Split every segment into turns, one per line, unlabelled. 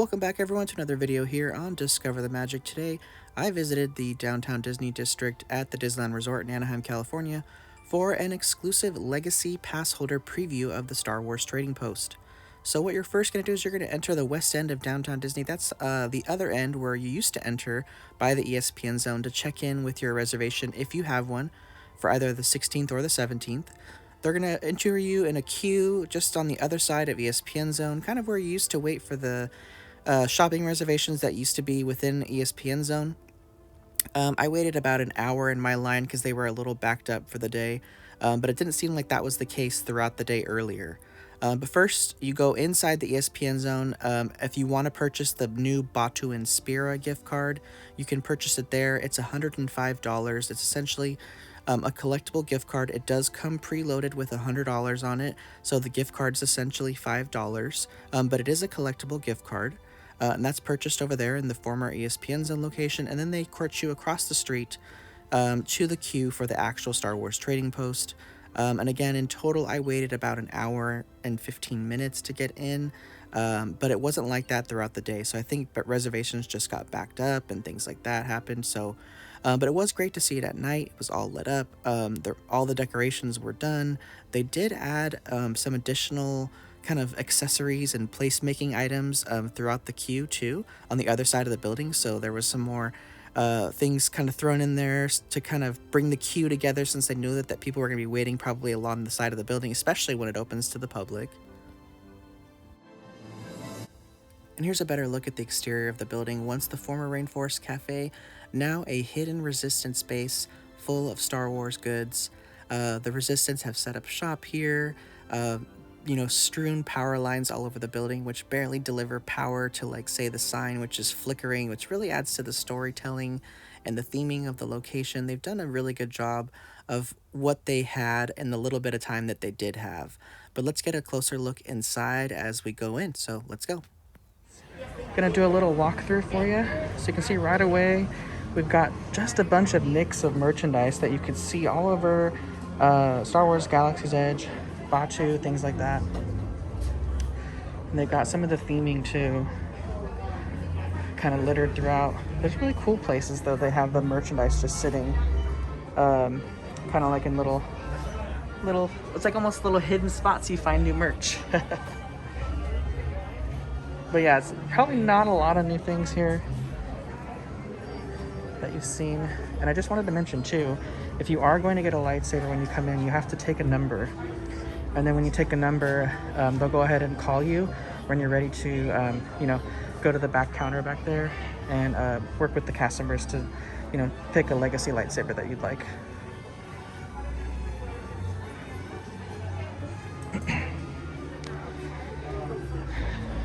Welcome back everyone to another video here on Discover the Magic. Today, I visited the Downtown Disney District at the Disneyland Resort in Anaheim, California for an exclusive Legacy Pass holder preview of the Star Wars Trading Post. So what you're first going to do is you're going to enter the west end of Downtown Disney. That's the other end where you used to enter by the ESPN zone to check in with your reservation if you have one for either the 16th or the 17th. They're going to enter you in a queue just on the other side of ESPN zone, kind of where you used to wait for the shopping reservations that used to be within ESPN zone. I waited about an hour in my line because they were a little backed up for the day, but it didn't seem like that was the case throughout the day earlier. But first, you go inside the ESPN zone. If you want to purchase the new Batuu and Spira gift card, you can purchase it there. It's $105. It's essentially a collectible gift card. It does come preloaded with $100 on it, so the gift card's essentially $5, but it is a collectible gift card. And that's purchased over there in the former ESPN zone location, and then they court you across the street to the queue for the actual Star Wars Trading Post. And again, in total, I waited about an hour and 15 minutes to get in, but it wasn't like that throughout the day. So I think reservations just got backed up and things like that happened. So, but it was great to see it at night. It was all lit up. All the decorations were done. They did add some additional kind of accessories and placemaking items throughout the queue too on the other side of the building. So there was some more things kind of thrown in there to kind of bring the queue together, since they knew that people were going to be waiting probably along the side of the building, especially when it opens to the public. And here's a better look at the exterior of the building. Once the former Rainforest Cafe, now a hidden Resistance space full of Star Wars goods. The Resistance have set up shop here, strewn power lines all over the building, which barely deliver power to, like, say, the sign, which is flickering, which really adds to the storytelling and the theming of the location. They've done a really good job of what they had in the little bit of time that they did have. But let's get a closer look inside as we go in, so let's go. Gonna do a little walkthrough for you. So you can see right away, we've got just a bunch of nicks of merchandise that you can see all over Star Wars Galaxy's Edge, Batuu, things like that. And they've got some of the theming too, kind of littered throughout. There's really cool places though. They have the merchandise just sitting kind of like in little, it's like almost little hidden spots you find new merch. But yeah, it's probably not a lot of new things here that you've seen. And I just wanted to mention too, if you are going to get a lightsaber when you come in, you have to take a number. And then when you take a number, they'll go ahead and call you when you're ready to, go to the back counter back there and work with the cast members to, pick a legacy lightsaber that you'd like.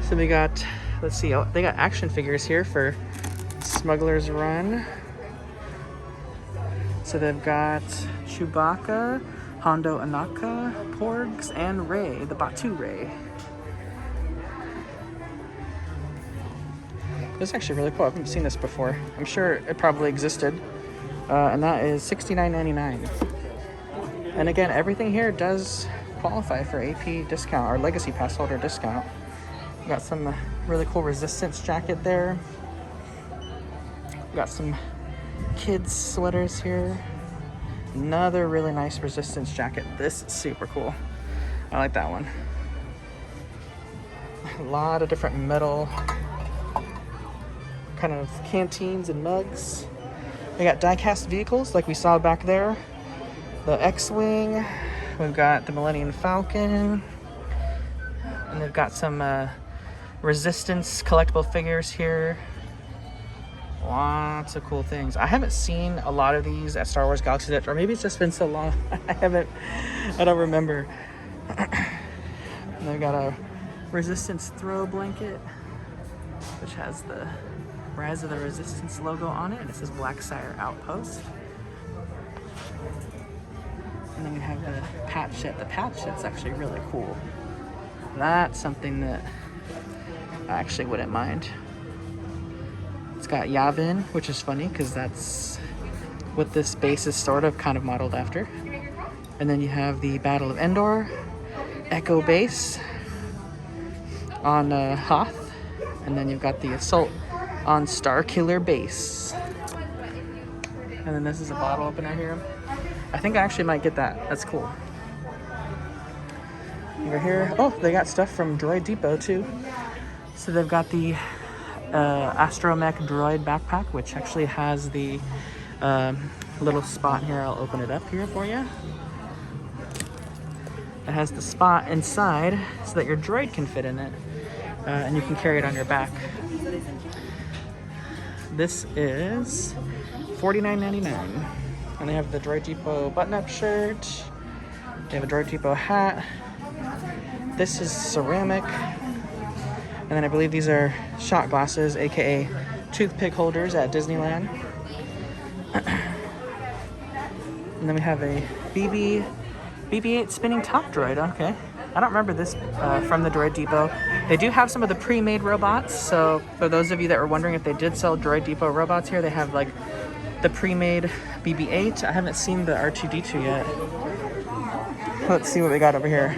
So we got, let's see, they got action figures here for Smuggler's Run. So they've got Chewbacca, Hondo Anaka, Porgs, and Rey, the Batuu Rey. This is actually really cool. I haven't seen this before. I'm sure it probably existed. And that is $69.99. And again, everything here does qualify for AP discount or Legacy Pass holder discount. Got some really cool Resistance jacket there. Got some kids sweaters here. Another really nice Resistance jacket. This is super cool. I like that one. A lot of different metal kind of canteens and mugs. We got die-cast vehicles like we saw back there. The X-Wing. We've got the Millennium Falcon. And they've got some Resistance collectible figures here. Lots of cool things. I haven't seen a lot of these at Star Wars Galaxy's Edge, or maybe it's just been so long. I don't remember. They've got a Resistance throw blanket, which has the Rise of the Resistance logo on it, and it says Blacksire Outpost. And then we have the patch set. The patch set's actually really cool. That's something that I actually wouldn't mind. It's got Yavin, which is funny because that's what this base is sort of kind of modeled after. And then you have the Battle of Endor, Echo Base on Hoth, And then you've got the Assault on Star Killer base. And then this is a bottle opener here. I think I actually might get that. That's cool. Over here, oh, they got stuff from Droid Depot too. So they've got the Astromech Droid backpack, which actually has the little spot here. I'll open it up here for you. It has the spot inside so that your droid can fit in it, and you can carry it on your back. This is $49.99, and they have the Droid Depot button-up shirt. They have a Droid Depot hat. This is ceramic, and then I believe these are shot glasses, aka toothpick holders at Disneyland. And then we have a BB-8 spinning top droid. Okay, I don't remember this from the Droid Depot. They do have some of the pre-made robots, so for those of you that were wondering if they did sell Droid Depot robots here, they have like the pre-made BB-8. I haven't seen the R2-D2 yet. Let's see what we got over here.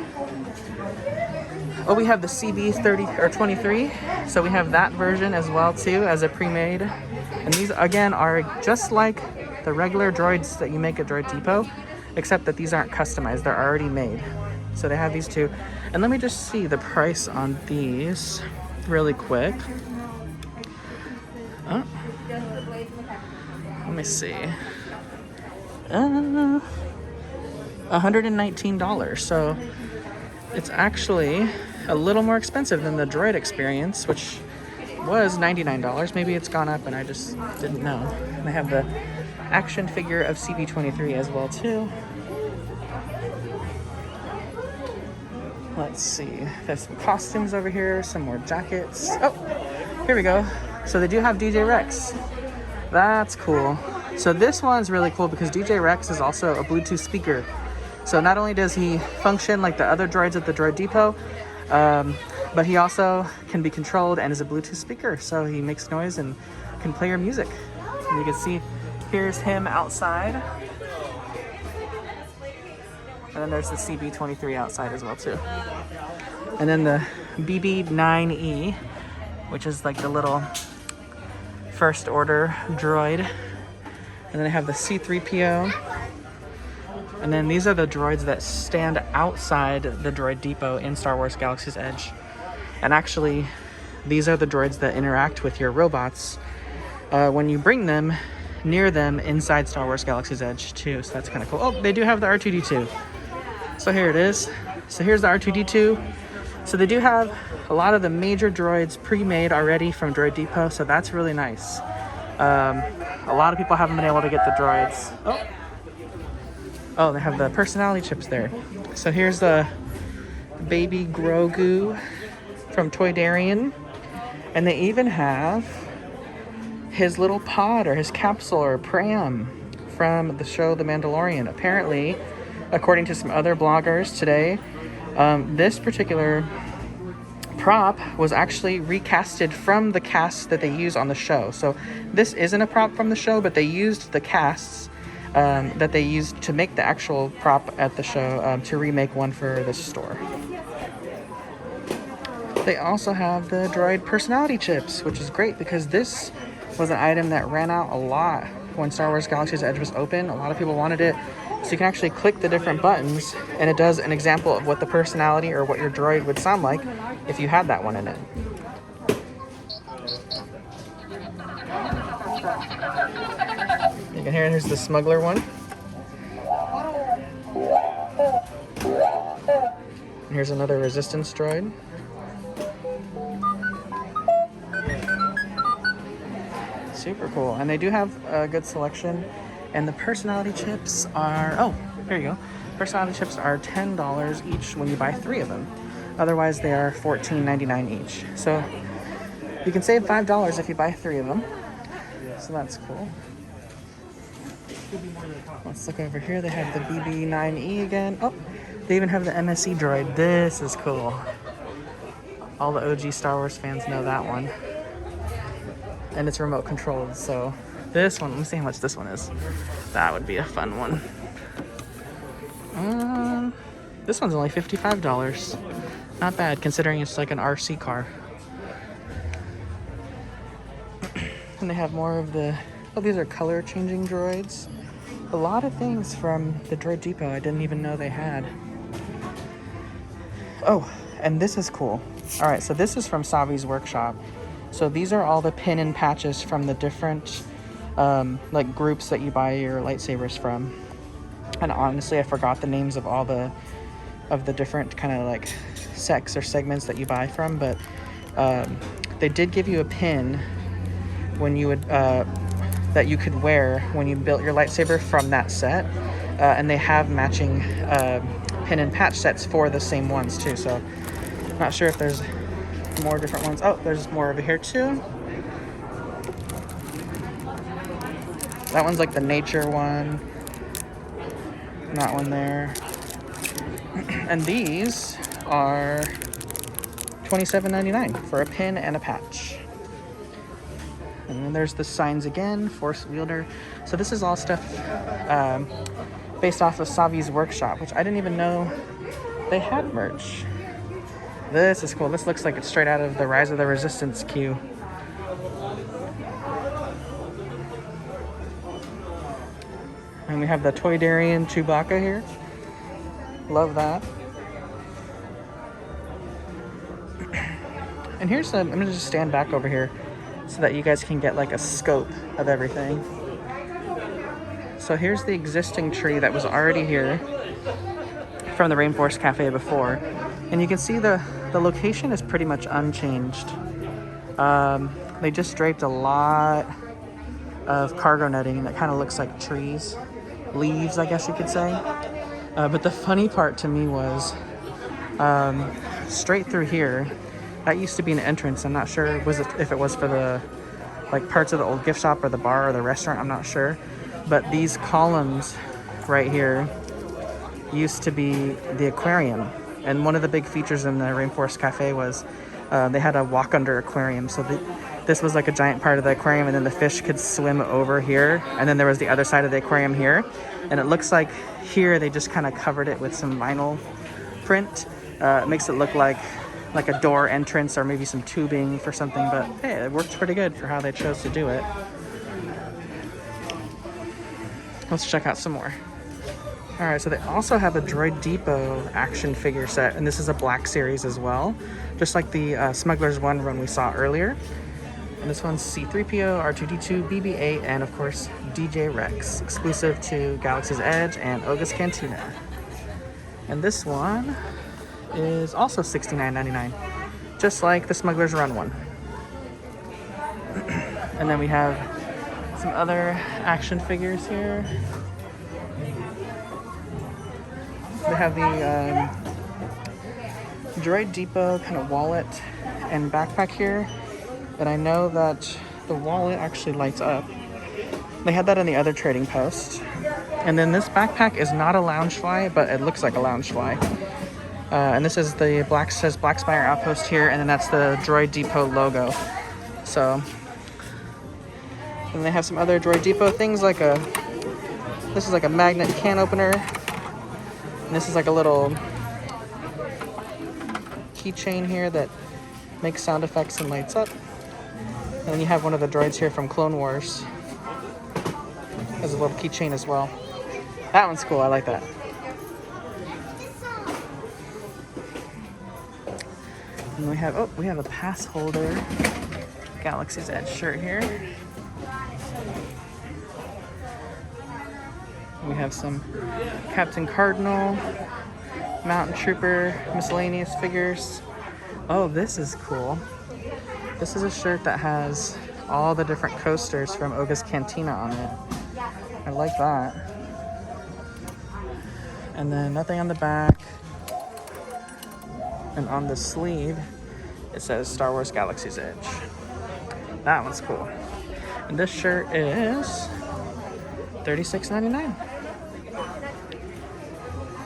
Oh, we have the CB30 or 23, so we have that version as well too as a pre-made. And these again are just like the regular droids that you make at Droid Depot, except that these aren't customized, they're already made. So they have these two. And let me just see the price on these really quick. Oh. Let me see. $119. So it's actually a little more expensive than the Droid experience, which was $99. Maybe it's gone up and I just didn't know. And they have the action figure of CB23 as well too. Let's see. There's some costumes over here, some more jackets. Oh, here we go. So they do have DJ Rex. That's cool. So this one's really cool because DJ Rex is also a Bluetooth speaker. So not only does he function like the other droids at the Droid Depot, but he also can be controlled and is a Bluetooth speaker. So he makes noise and can play your music. And you can see, here's him outside. And then there's the CB23 outside as well too. And then the BB9E, which is like the little first order droid. And then I have the C3PO. And then these are the droids that stand outside the Droid Depot in Star Wars Galaxy's Edge. And actually, these are the droids that interact with your robots when you bring them near them inside Star Wars Galaxy's Edge too. So that's kind of cool. Oh, they do have the R2-D2. So here it is. So here's the R2-D2. So they do have a lot of the major droids pre-made already from Droid Depot. So that's really nice. A lot of people haven't been able to get the droids. Oh, they have the personality chips there. So here's the baby Grogu from Toydarian. And they even have his little pod or his capsule or pram from the show The Mandalorian. Apparently, according to some other bloggers today, this particular prop was actually recasted from the cast that they use on the show. So this isn't a prop from the show, but they used the casts that they used to make the actual prop at the show to remake one for this store. They also have the droid personality chips, which is great because this was an item that ran out a lot when Star Wars Galaxy's Edge was open. A lot of people wanted it. So you can actually click the different buttons and it does an example of what the personality or what your droid would sound like if you had that one in it. You can hear here's the smuggler one. And here's another resistance droid. Super cool. And they do have a good selection. And the personality chips are, oh, here you go. Personality chips are $10 each when you buy 3 of them. Otherwise, they are $14.99 each. So you can save $5 if you buy 3 of them. So that's cool. Let's look over here. They have the BB9E again. Oh, they even have the MSE droid. This is cool. All the OG Star Wars fans know that one. And it's remote controlled, so this one, let me see how much this one is. That would be a fun one. This one's only $55. Not bad, considering it's like an RC car. And they have more of the, oh, these are color changing droids. A lot of things from the Droid Depot I didn't even know they had. Oh, and this is cool. All right, so this is from Savvi's workshop. So these are all the pin and patches from the different like groups that you buy your lightsabers from. And honestly, I forgot the names of all the different kind of like sects or segments that you buy from, but they did give you a pin when you would that you could wear when you built your lightsaber from that set, and they have matching pin and patch sets for the same ones too. So not sure if there's more different ones. Oh, there's more over here too. That one's like the nature one. And that one there. And these are $27.99 for a pin and a patch. And then there's the signs again, Force Wielder. So this is all stuff based off of Savvi's workshop, which I didn't even know they had merch. This is cool. This looks like it's straight out of the Rise of the Resistance queue. And we have the Toydarian Chewbacca here. Love that. And here's some, I'm gonna just stand back over here so that you guys can get like a scope of everything. So here's the existing tree that was already here from the Rainforest Cafe before. And you can see the location is pretty much unchanged. They just draped a lot of cargo netting that kind of looks like trees. Leaves, I guess you could say. But the funny part to me was straight through here, that used to be an entrance. I'm not sure if it was for the like parts of the old gift shop or the bar or the restaurant, I'm not sure. But these columns right here used to be the aquarium. And one of the big features in the Rainforest Cafe was they had a walk under aquarium. So this was like a giant part of the aquarium, and then the fish could swim over here. And then there was the other side of the aquarium here. And it looks like here they just kind of covered it with some vinyl print. It makes it look like a door entrance or maybe some tubing for something, but hey, it works pretty good for how they chose to do it. Let's check out some more. All right, so they also have a Droid Depot action figure set, and this is a black series as well, just like the Smugglers 1 run we saw earlier. And this one's C-3PO, R2-D2, BB-8, and of course DJ Rex, exclusive to Galaxy's Edge and Oga's Cantina. And this one is also $69.99, just like the Smugglers Run one. And then we have some other action figures here. They have the Droid Depot kind of wallet and backpack here. And I know that the wallet actually lights up. They had that in the other trading post. And then this backpack is not a Loungefly, but it looks like a Loungefly. And this is the says Black Spire Outpost here, and then that's the Droid Depot logo. So, and they have some other Droid Depot things like this is like a magnet can opener. And this is like a little keychain here that makes sound effects and lights up. And then you have one of the droids here from Clone Wars. Has a little keychain as well. That one's cool, I like that. And we have a pass holder Galaxy's Edge shirt here. We have some Captain Cardinal, Mountain Trooper, miscellaneous figures. Oh, this is cool. This is a shirt that has all the different coasters from Oga's Cantina on it. I like that. And then nothing on the back. And on the sleeve, it says Star Wars Galaxy's Edge. That one's cool. And this shirt is $36.99.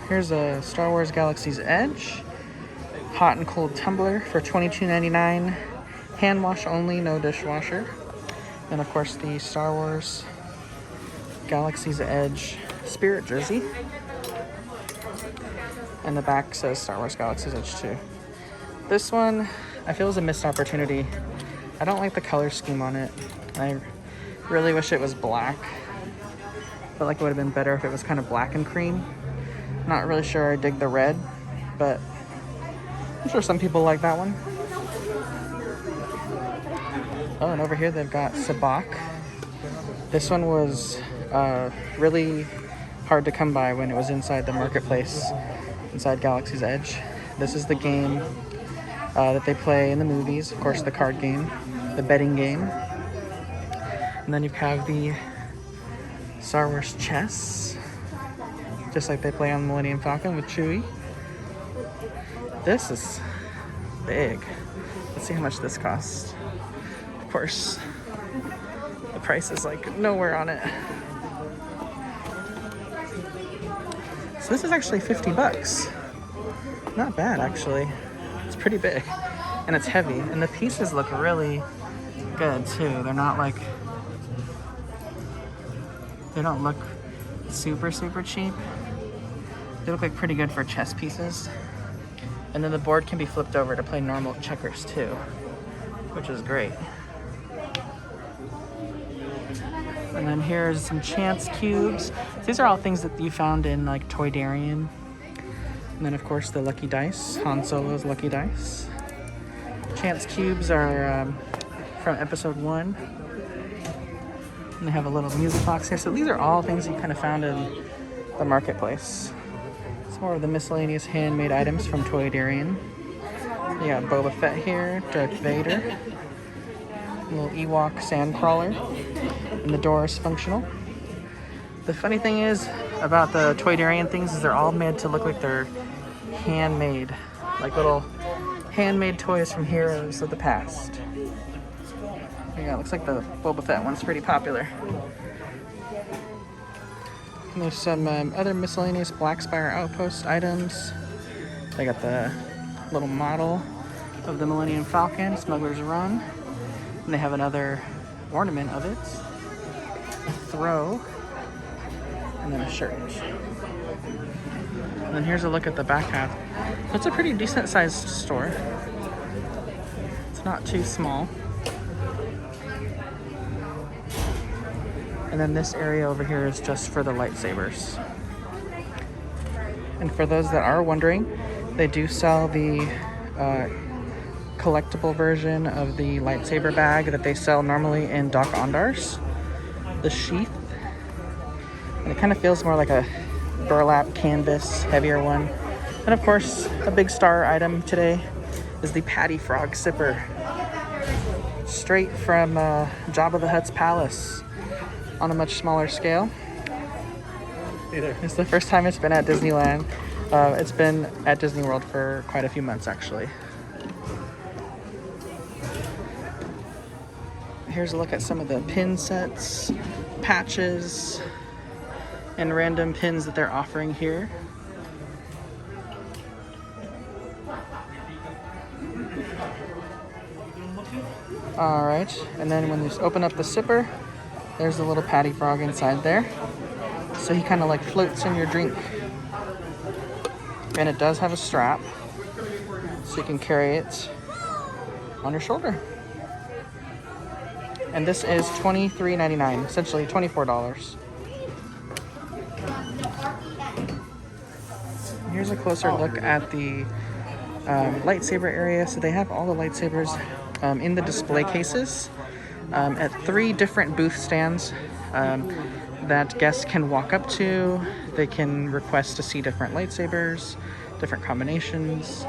Here's a Star Wars Galaxy's Edge hot and cold tumbler for $22.99. Hand wash only, no dishwasher. And of course the Star Wars Galaxy's Edge Spirit jersey. And the back says Star Wars Galaxy's Edge too. This one, I feel is a missed opportunity. I don't like the color scheme on it. I really wish it was black. I feel like it would have been better if it was kind of black and cream. Not really sure I dig the red, but I'm sure some people like that one. Oh, and over here they've got sabak. This one was really hard to come by when it was inside the marketplace, inside Galaxy's Edge. This is the game that they play in the movies. Of course, the card game, the betting game. And then you have the Star Wars chess, just like they play on the Millennium Falcon with Chewie. This is big. Let's see how much this costs. Of course, the price is like nowhere on it. So this is actually 50 bucks. Not bad, actually. It's pretty big and it's heavy, and the pieces look really good too. They're not like, they don't look super cheap. They look like pretty good for chess pieces. And then the board can be flipped over to play normal checkers too, which is great. And then here's some chance cubes. These are all things that you found in like Toydarian. And then of course the lucky dice, Han Solo's lucky dice. Chance cubes are from episode 1. And they have a little music box here. So these are all things you kind of found in the marketplace. Some more of the miscellaneous handmade items from Toydarian. You got Boba Fett here, Darth Vader, a little Ewok sand crawler, and the door is functional. The funny thing is about the Toydarian things is they're all made to look like they're handmade, like little handmade toys from heroes of the past. Yeah, it looks like the Boba Fett one's pretty popular. And there's some other miscellaneous Black Spire Outpost items. They got the little model of the Millennium Falcon, Smuggler's Run. And they have another ornament of it, a throw, and then a shirt. And then here's a look at the back half. So it's a pretty decent sized store. It's not too small. And then this area over here is just for the lightsabers. And for those that are wondering, they do sell the collectible version of the lightsaber bag that they sell normally in Doc Ondars. The sheath. And it kind of feels more like a burlap canvas, heavier one. And of course, a big star item today is the Patty Frog Sipper. Straight from Jabba the Hutt's palace on a much smaller scale. It's the first time it's been at Disneyland. It's been at Disney World for quite a few months actually. Here's a look at some of the pin sets, patches, and random pins that they're offering here. All right, and then when you open up the sipper, there's a little Patty Frog inside there. So he kind of like floats in your drink. And it does have a strap, so you can carry it on your shoulder. And this is $23.99, essentially $24. Here's a closer look at the lightsaber area. So they have all the lightsabers in the display cases at 3 different booth stands that guests can walk up to. They can request to see different lightsabers, different combinations.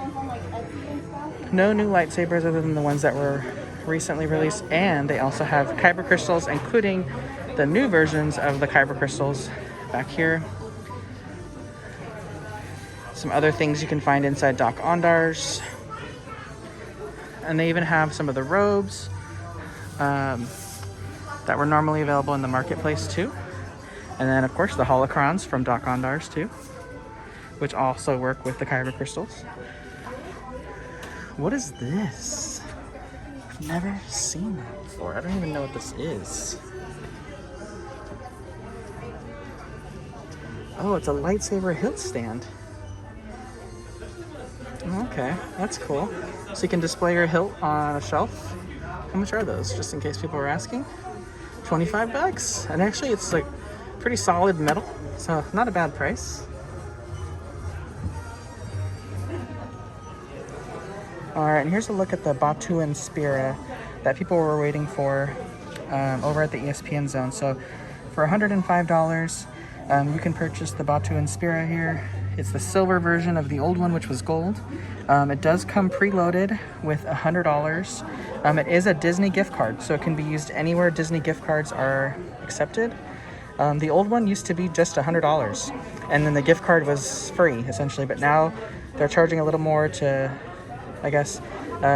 No new lightsabers other than the ones that were recently released, and they also have kyber crystals, including the new versions of the kyber crystals back here. Some other things you can find inside Doc Ondars. And they even have some of the robes that were normally available in the marketplace too. And then of course the holocrons from Doc Ondars too, which also work with the kyber crystals. What is this? I've never seen that before. I don't even know what this is. Oh, it's a lightsaber hilt stand. Okay, that's cool. So you can display your hilt on a shelf. How much are those? Just in case people are asking. 25 bucks. And actually it's like pretty solid metal, so not a bad price. Alright, and here's a look at the Batuu and spira that people were waiting for over at the ESPN zone. So for $105, you can purchase the Batuu and spira here. It's the silver version of the old one, which was gold. It does come preloaded with $100. It is a Disney gift card, so it can be used anywhere Disney gift cards are accepted. The old one used to be just $100, and then the gift card was free, essentially. But now they're charging a little more to, I guess,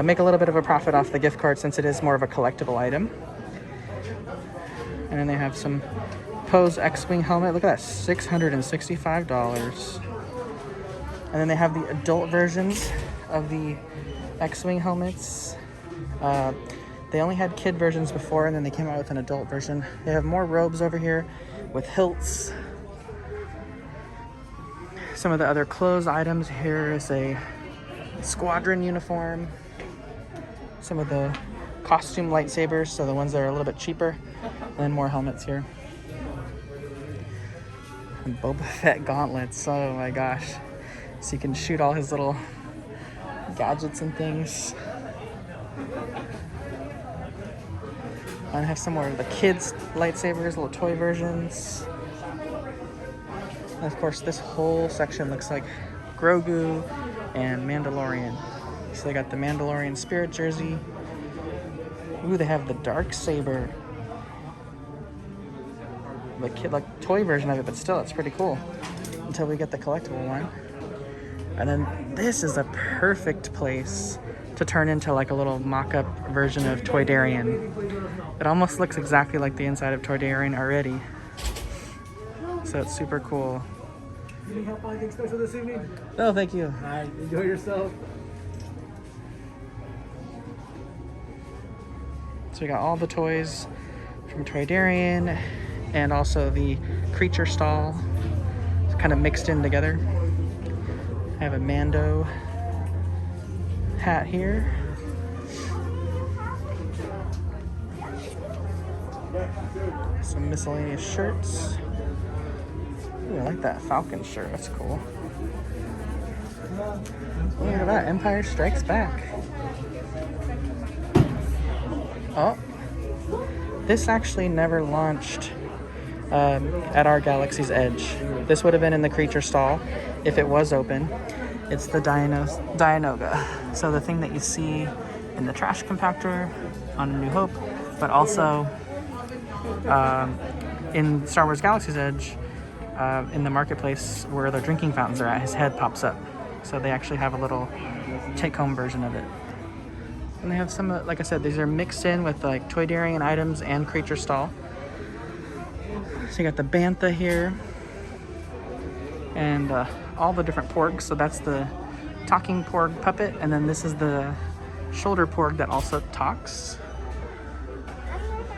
make a little bit of a profit off the gift card, since it is more of a collectible item. And then they have some Pose X-Wing helmet. Look at that, $665. And then they have the adult versions of the X-Wing helmets. They only had kid versions before, and then they came out with an adult version. They have more robes over here with hilts. Some of the other clothes items here is a squadron uniform. Some of the costume lightsabers, so the ones that are a little bit cheaper. And then more helmets here. And Boba Fett gauntlets, oh my gosh. So you can shoot all his little gadgets and things. And I have some more of the kids' lightsabers, little toy versions. And of course, this whole section looks like Grogu and Mandalorian. So they got the Mandalorian Spirit jersey. Ooh, they have the dark saber. The kid, like, toy version of it, but still, it's pretty cool. Until we get the collectible one. And then this is a perfect place to turn into like a little mock-up version of Toydarian. It almost looks exactly like the inside of Toydarian already. So it's super cool.
Need help on anything special this evening?
No, thank you.
All right, enjoy yourself.
So we got all the toys from Toydarian and also the creature stall. It's kind of mixed in together. I have a Mando hat here. Some miscellaneous shirts. Ooh, I like that Falcon shirt. That's cool. Look at that. Empire Strikes Back. Oh. This actually never launched at our Galaxy's Edge. This would have been in the creature stall if it was open. It's the Dianoga. So the thing that you see in the trash compactor on A New Hope, but also in Star Wars Galaxy's Edge, in the marketplace where the drinking fountains are at, his head pops up. So they actually have a little take-home version of it. And they have some, like I said, these are mixed in with like Toydarian items and creature stall. So you got the Bantha here. And all the different porgs. So that's the talking porg puppet. And then this is the shoulder porg that also talks.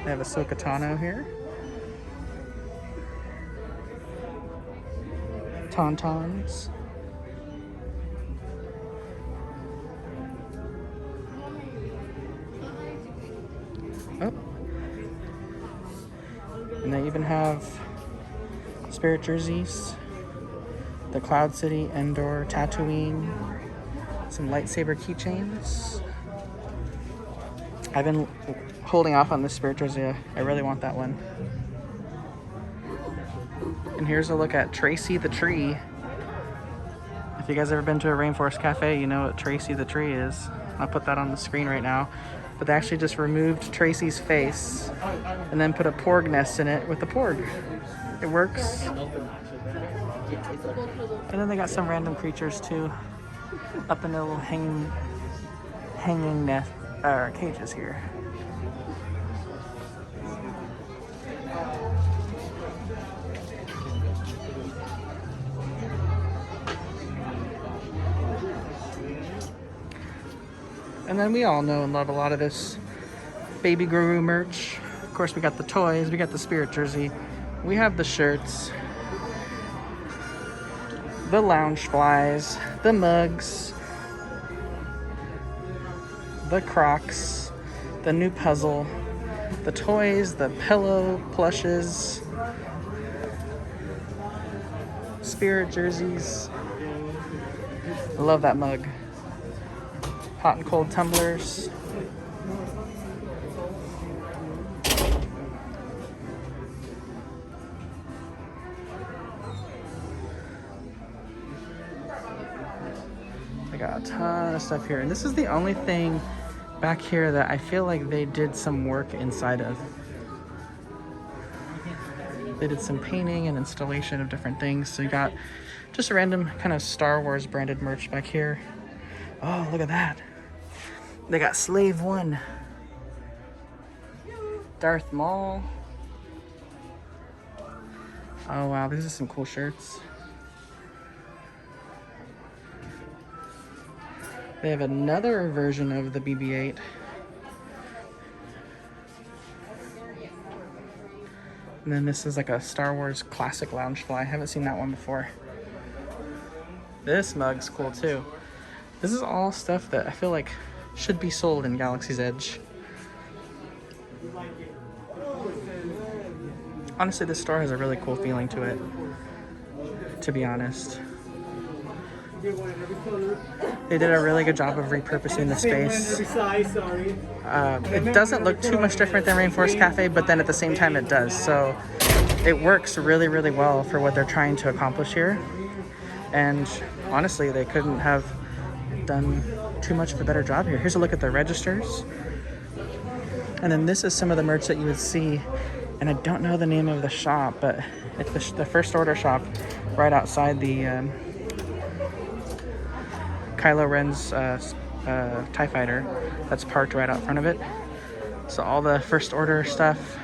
They have Ahsoka Tano here. Tauntauns. Oh. And they even have Spirit jerseys. The Cloud City, Endor, Tatooine. Some lightsaber keychains. I've been holding off on this Spirit jersey. I really want that one. And here's a look at Tracy the Tree. If you guys ever been to a Rainforest Cafe, you know what Tracy the Tree is. I'll put that on the screen right now. But they actually just removed Tracy's face and then put a porg nest in it with the porg. It works. And then they got some random creatures too, up in the little hanging nest cages here. And then we all know and love a lot of this Baby Grogu merch. Of course, we got the toys, we got the Spirit jersey, we have the shirts, the lounge flies, the mugs, the Crocs, the new puzzle, the toys, the pillow plushes, spirit jerseys. I love that mug. Hot and cold tumblers. I got a ton of stuff here, and this is the only thing back here that I feel like they did some work inside of. They did some painting and installation of different things. So you got just a random kind of Star Wars branded merch back here. Oh, look at that. They got Slave One, Darth Maul. Oh wow, these are some cool shirts. They have another version of the BB-8. And then this is like a Star Wars classic loungefly. I haven't seen that one before. This mug's cool too. This is all stuff that I feel like should be sold in Galaxy's Edge. Honestly, this store has a really cool feeling to it, to be honest. They did a really good job of repurposing the space. It doesn't look too much different than Rainforest Cafe, but then at the same time it does. So it works really, really well for what they're trying to accomplish here. And honestly, they couldn't have done too much of a better job here. Here's a look at the registers. And then this is some of the merch that you would see. And I don't know the name of the shop, but it's the first order shop right outside the Kylo Ren's TIE Fighter that's parked right out front of it. So all the first order stuff,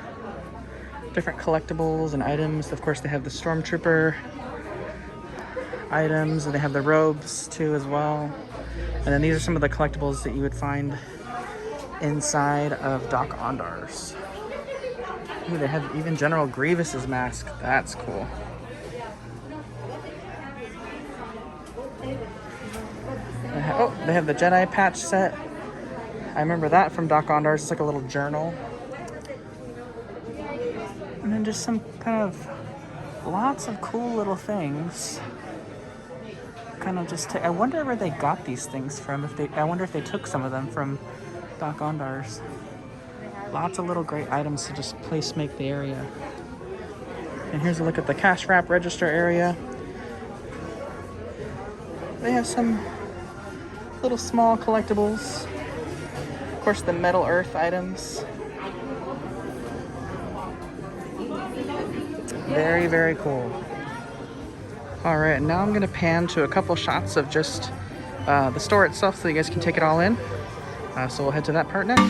different collectibles and items. Of course, they have the Stormtrooper items, and they have the robes too as well. And then these are some of the collectibles that you would find inside of Doc Ondar's. Ooh, they have even General Grievous's mask. That's cool. Oh, they have the Jedi patch set. I remember that from Doc Ondar's. It's like a little journal. And then just some kind of lots of cool little things. Kind of just I wonder where they got these things from. I wonder if they took some of them from Doc Ondar's. Lots of little great items to just make the area. And here's a look at the cash wrap register area. They have some little small collectibles. Of course, the Metal Earth items. Very, very cool. All right, now I'm gonna pan to a couple shots of just the store itself so you guys can take it all in. So we'll head to that part next.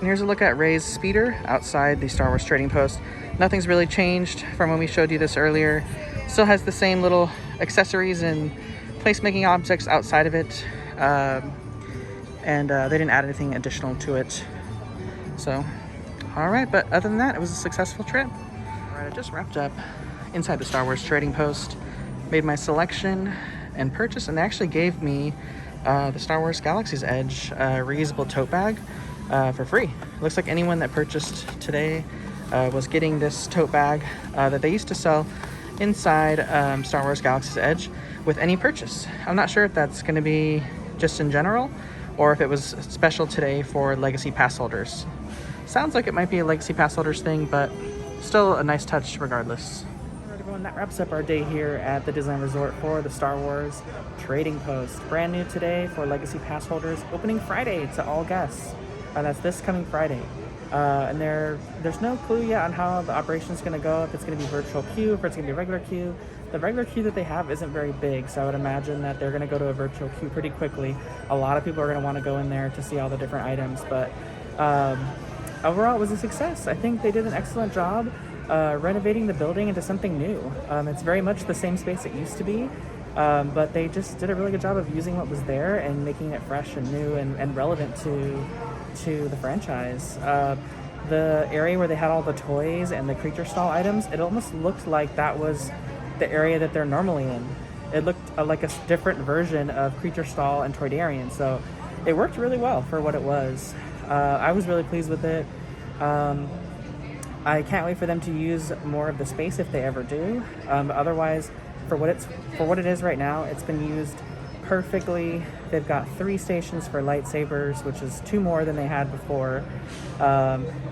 here's a look at Rey's speeder outside the Star Wars Trading Post. Nothing's really changed from when we showed you this earlier. Still has the same little accessories and placemaking objects outside of it. And they didn't add anything additional to it. So, all right, but other than that, it was a successful trip. All right, I just wrapped up inside the Star Wars Trading Post, made my selection and purchase, and they actually gave me the Star Wars Galaxy's Edge reusable tote bag for free. It looks like anyone that purchased today was getting this tote bag that they used to sell inside Star Wars Galaxy's Edge with any purchase. I'm not sure if that's going to be just in general or if it was special today for Legacy Pass holders. Sounds like it might be a Legacy Pass holders thing, but still a nice touch regardless. All right, everyone, that wraps up our day here at the Disneyland Resort for the Star Wars Trading Post. Brand new today for Legacy Pass holders, opening Friday to all guests. That's this coming Friday. And there's no clue yet on how the operation is going to go, if it's going to be virtual queue, if it's going to be regular queue. The regular queue that they have isn't very big, so I would imagine that they're going to go to a virtual queue pretty quickly. A lot of people are going to want to go in there to see all the different items, but overall it was a success. I think they did an excellent job renovating the building into something new. It's very much the same space it used to be, but they just did a really good job of using what was there and making it fresh and new and relevant to the franchise. The area where they had all the toys and the creature stall items, it almost looked like that was the area that they're normally in. It looked like a different version of creature stall and Toydarian, so it worked really well for what it was. I was really pleased with it. I can't wait for them to use more of the space if they ever do. But otherwise, for what it is right now, it's been used perfectly. They've got 3 stations for lightsabers, which is 2 more than they had before.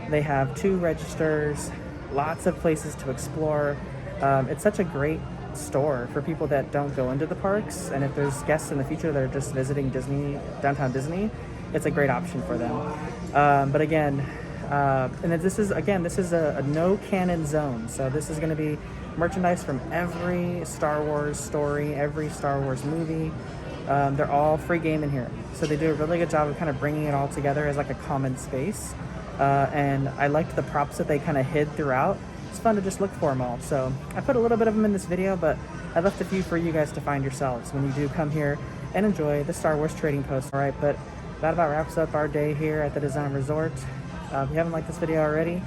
They have 2 registers, lots of places to explore. It's such a great store for people that don't go into the parks, and if there's guests in the future that are just visiting downtown Disney, it's a great option for them. But again, this is a no canon zone, so this is going to be merchandise from every Star Wars story, every Star Wars movie. They're all free game in here, so they do a really good job of kind of bringing it all together as like a common space. And I liked the props that they kind of hid throughout. It's fun to just look for them all. So I put a little bit of them in this video, but I left a few for you guys to find yourselves when you do come here and enjoy the Star Wars Trading Post. All right, but that about wraps up our day here at the Disneyland Resort. If you haven't liked this video already,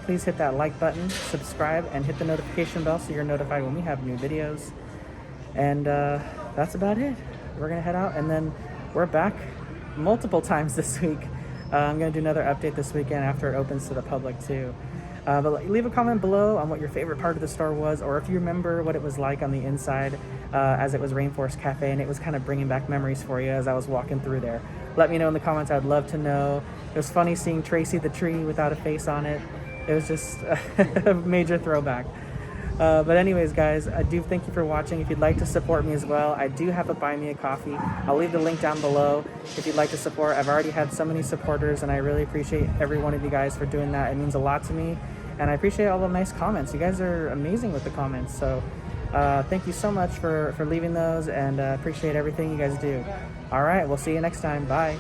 please hit that like button, subscribe, and hit the notification bell so you're notified when we have new videos. And that's about it. We're gonna head out, and then we're back multiple times this week. I'm gonna do another update this weekend after it opens to the public too. But leave a comment below on what your favorite part of the store was, or if you remember what it was like on the inside as it was Rainforest Cafe and it was kind of bringing back memories for you as I was walking through there. Let me know in the comments. I'd love to know. It was funny seeing Tracy the tree without a face on it. It was just a major throwback. But anyways, guys, I do thank you for watching. If you'd like to support me as well, I do have a Buy Me a Coffee. I'll leave the link down below if you'd like to support. I've already had so many supporters, and I really appreciate every one of you guys for doing that. It means a lot to me, and I appreciate all the nice comments. You guys are amazing with the comments, so thank you so much for leaving those, and appreciate everything you guys do. All right, we'll see you next time. Bye.